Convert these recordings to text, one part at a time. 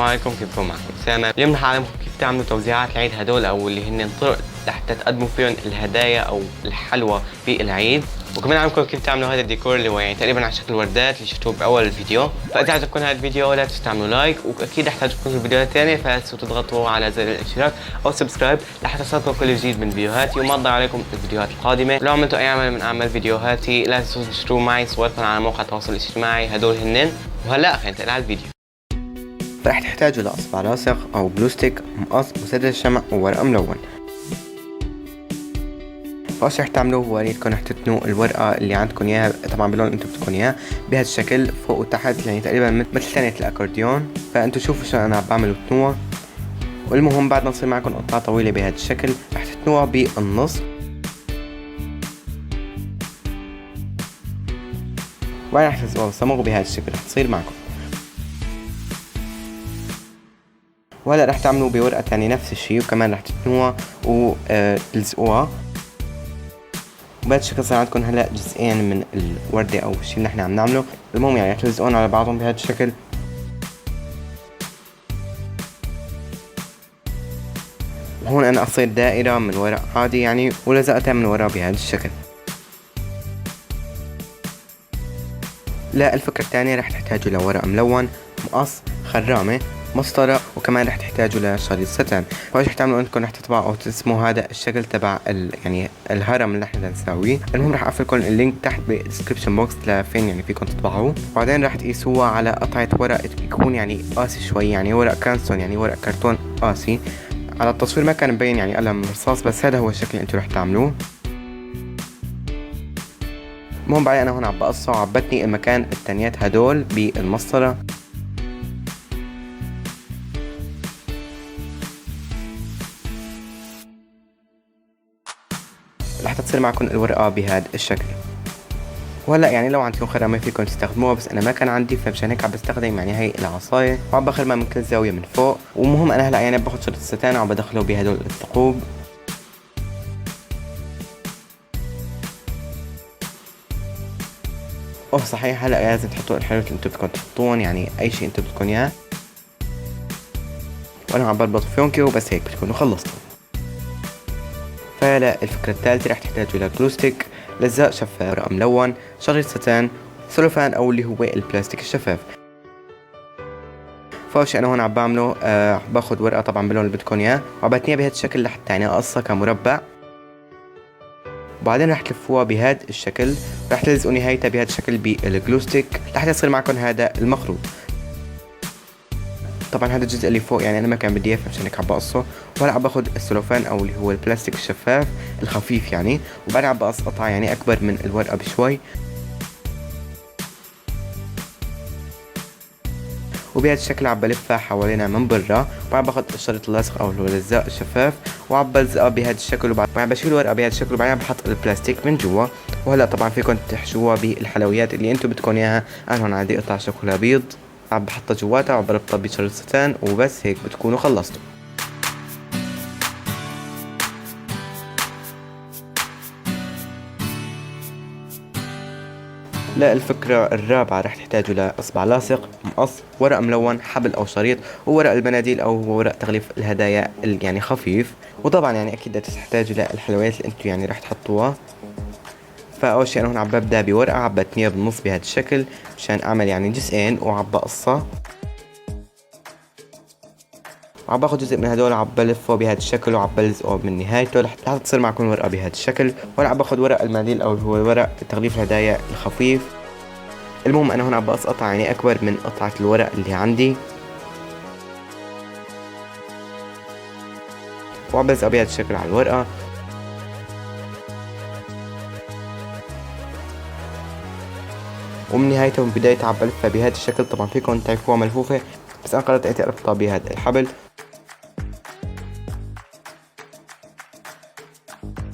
عليكم، كيفكم؟ معكم أسامة. اليوم رح أعلمكم كيف تعملوا توزيعات العيد هدول أو اللي هن طرق لحتى تقدموا فيهم الهدايا أو الحلوى في العيد، وكمان أعلمكم كيف تعملوا هذا الديكور اللي هو يعني تقريبا على شكل وردات اللي شفتوه بأول الفيديو. فإذا عجبكم هذا الفيديو لا تنسوا تعملوا لايك، وأكيد رح تعجبكم الفيديوهات الثانية فلا تنسوا تضغطوا على زر الاشتراك أو سبسكرايب لحتى تصلكم كل جديد من فيديوهاتي وما تضيع عليكم الفيديوهات القادمة. لو عملتوا أي عمل من أعمال فيديوهاتي لا تنسوا تشتروا معي صوركم على مواقع التواصل الاجتماعي هدول هنن. وهلا خلينا ننتقل على الفيديو. رح تحتاجوا لأصبع لاصق أو جلو ستيك، مقص، مسدس شمع، وورقة ملون. فاش رح تعملوه هو اريدكم رح تتنوا الورقة اللي عندكم اياها طبعا باللون انتم بدكم اياه بهذا الشكل فوق وتحت، يعني تقريبا مثل ثانية الاكورديون. فانتم شوفوا شو انا عم بعمل وتنوها. والمهم بعد ما تصير معكم قطعة طويلة بهذا الشكل رح تتنوها بالنص، وبعدين رح تلزقوها بالصمغ بهذا الشكل رح تصير معكم. وهلا رح تعملوا بورقة تانية نفس الشي، وكمان رح تتنوها وتلزقوها. وبهذا الشكل صار عندكم هلا جزئين من الوردة او الشي اللي نحن عم نعمله. المهم يعني رح تلزقون على بعضهم بهذا الشكل. وهون انا قصيت دائرة من ورق عادي يعني ولزقتها من ورا بهذا الشكل. لا الفكرة الثانية رح تحتاجوا لورق ملون، مقص، خرامة، مسطرة، وكمان رح تحتاجوا لشريط ستان. فايش رح تعملوا انكم رح تطبعوا او ترسموا هذا الشكل تبع يعني الهرم اللي نحن نساويه. المهم رح اقفل لكم اللينك تحت بالدسكربشن بوكس لفين يعني فيكم تطبعوه. وبعدين رح تقيسوها على قطعة ورق يكون يعني قاسي شوي، يعني ورق كانسون يعني ورق كرتون قاسي. على التصوير ما كان مبين يعني قلم رصاص، بس هذا هو الشكل اللي انتم رح تعملوه. المهم بعدين انا هون عم بقصه وعبتني المكان التانيات هدول بالمسطرة. رح تصير معكم الورقة بهذا الشكل. وهلا يعني لو عندكم خرامة فيكم تستخدموها، بس انا ما كان عندي فمشان هيك عم بستخدم يعني هي العصاية وعم بخرمها من كل زاوية من فوق. ومهم انا هلا يعني باخذ شريط الستان وعم بدخله بهدول الثقوب. صحيح هلا لازم تحطوا الحلويات اللي انتم بدكم تحطون، يعني اي شيء انتم بدكم اياه. وانا عم بربط فيونكي وبس هيك بتكونوا خلصتوا. فلا الفكرة الثالثة رح تحتاجوا لجلو ستيك، لزاق شفاف، ورق ملون، شريط ستان، سلوفان او اللي هو البلاستيك الشفاف. فاول شي انا هون عم بعمله باخذ ورقة طبعا باللون اللي بدكم اياه وعبتنيها بهذا الشكل لحتى يعني اقصها كمربع. وبعدين رح تلفوها بهذا الشكل، رح تلزقوا نهايتها بهذا الشكل بالجلو ستيك لحتى يصير معكم هذا المخروط. طبعا هذا الجزء اللي فوق يعني انا ما كان بدي اياه فمشان هيك عم بقصه. وهلا عم باخذ السلوفان او اللي هو البلاستيك الشفاف الخفيف يعني، وبعدين عم بقص قطعه يعني اكبر من الورقه بشوي. وبهذا الشكل عم بلفها حوالينا من برا، وعم باخذ الشريط اللاصق او اللي هو اللزاق الشفاف وعم بلزقها بهذا الشكل، وبعدين بشيل الورقه بهذا الشكل وبعدين بحط البلاستيك من جوا. وهلا طبعا فيكم تحشوها بالحلويات اللي انتم بدكم اياها. انا هون عندي قطع شوكولا بيض عم بحطها جواتها وعم بربطها بشريط ستان وبس هيك بتكونوا خلصتوا. لا الفكرة الرابعة رح تحتاجوا لإصبع لاصق، مقص، ورق ملون، حبل أو شريط، وورق البناديل أو ورق تغليف الهدايا يعني خفيف. وطبعا يعني أكيد تحتاجوا للحلويات اللي انتوا يعني رح تحطوها. فأول شي أنا هون عم ببدأ بورقة عبتنيها بالنص بهذا الشكل مشان أعمل يعني جزئين وعم بقصها. وعم باخذ جزء من هدول عم بلفه بهذا الشكل وعم بلزقه من نهايته لحتى تصير معكم ورقة بهذا الشكل. وهلا عم باخذ ورق المنديل او هو ورق تغليف الهدايا الخفيف. المهم انا هون عم بقص قطعة يعني اكبر من قطعة الورق اللي عندي، وعم بلزقه بهذا الشكل على الورقة. ومن نهايتها ومن بدايتها عم بلفها بهذا الشكل. طبعا فيكم تعرفوها ملفوفة بس انا قررت اني اربطها بهذا الحبل.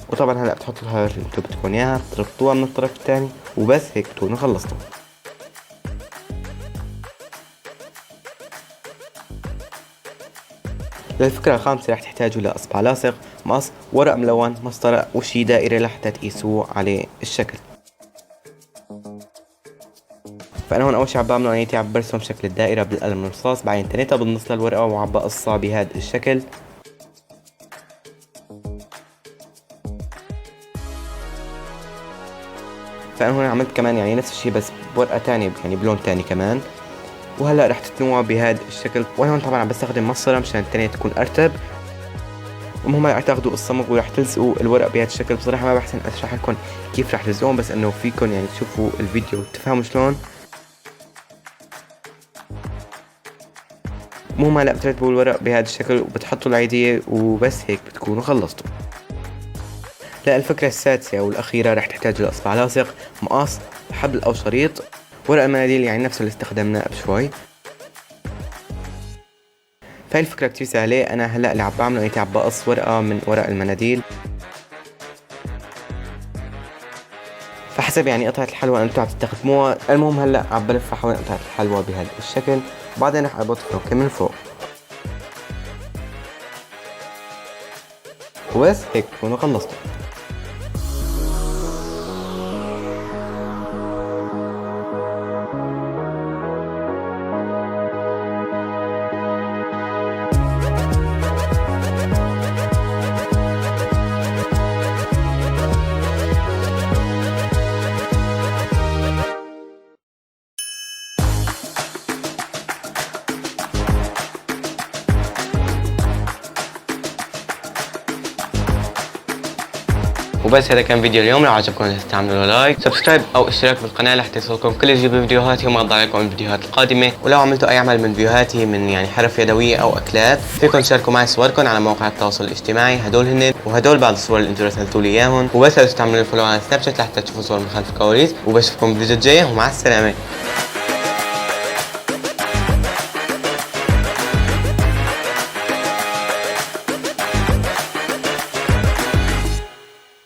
وطبعا هلا بتحطوا الحلويات اللي انتم بدكم اياها بتربطوها من الطرف الثاني وبس هيك بتكونوا خلصتوا. للفكرة الخامسة رح تحتاجوا لإصبع لاصق، مقص، ورق ملون، مسطرة، وشي دائرة لحتى تقيسوه عليه الشكل. فانا هون اول شي عم بعمله اني عم برسم شكل الدائره بالقلم الرصاص، بعدين تنيتها بالنص للورقه وعم بقصها بهذا الشكل. فانا هون عملت كمان يعني نفس الشيء بس بورقه تانية يعني بلون تاني كمان. وهلا رح تتنوع بهذا الشكل. وانا هون طبعا عم بستخدم مسطره مشان التانية تكون ارتب. المهم رح تاخذوا الصمغ ورح تلزقوا الورق بهذا الشكل. بصراحه ما بحسن اشرح لكم كيف رح تلزقون، بس انه فيكم يعني تشوفوا الفيديو تفهموا شلون. المهم هلا بترتبوا الورق بهذا الشكل وبتحطوا العيدية وبس هيك بتكونوا خلصتوا. لا الفكرة السادسة والأخيرة رح تحتاجوا لإصبع لاصق، مقص، حبل أو شريط، ورق المناديل يعني نفس اللي استخدمناه قبل شوي. فهي الفكرة كتير سهلة. أنا هلا اللي عم بعمله إني عم بقص ورقة من ورق المناديل، فحسب يعني قطعة الحلوى أنتوا عم تستخدموها. المهم هلا عم بلف حوالين قطعة الحلوى بهذا الشكل، وبعدين رح أربط فروكة من فوق وبس هيك تكونوا خلصتوا. وبس هذا كان فيديو اليوم. لو عجبكم تعملوا لايك، سبسكرايب او اشتراك بالقناه لحتى يوصلكم كل جديد من فيديوهاتي وما تضيع عليكم الفيديوهات القادمه. ولو عملتوا اي عمل من فيديوهاتي من يعني حرف يدويه او اكلات، فيكم تشاركوا معي صوركم على مواقع التواصل الاجتماعي. هدول هن وهدول بعض الصور اللي انتم رسلتوا لي اياهم. وبس لا تنسوا تعملوا فولو على سناب شات لحتى تشوفوا صور من خلف الكواليس. وبشوفكم بالفيديو الجاي ومع السلامه.